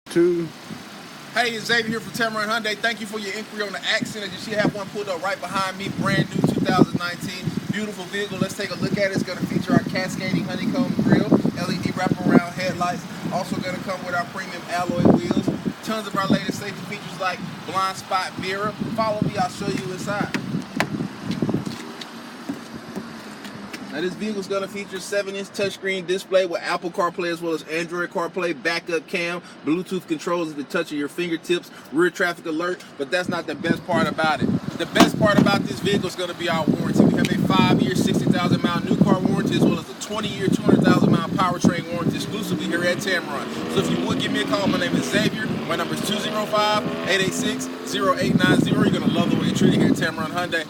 Two. Hey, it's Xavier here from Tameron Hyundai. Thank you for your inquiry on the Accent. As you see, I have one pulled up right behind me, brand new 2019. Beautiful vehicle. Let's take a look at it. It's going to feature our cascading honeycomb grille, LED wraparound headlights. Also going to come with our premium alloy wheels. Tons of our latest safety features like blind spot mirror. Follow me, I'll show you inside. Now this vehicle is going to feature 7-inch touchscreen display with Apple CarPlay as well as Android CarPlay, backup cam, Bluetooth controls at the touch of your fingertips, rear traffic alert, but that's not the best part about it. The best part about this vehicle is going to be our warranty. We have a 5-year, 60,000-mile new car warranty as well as a 20-year, 200,000-mile powertrain warranty exclusively here at Tameron. So if you would give me a call, my name is Xavier. My number is 205-886-0890. You're going to love the way you're treated here at Tameron Hyundai.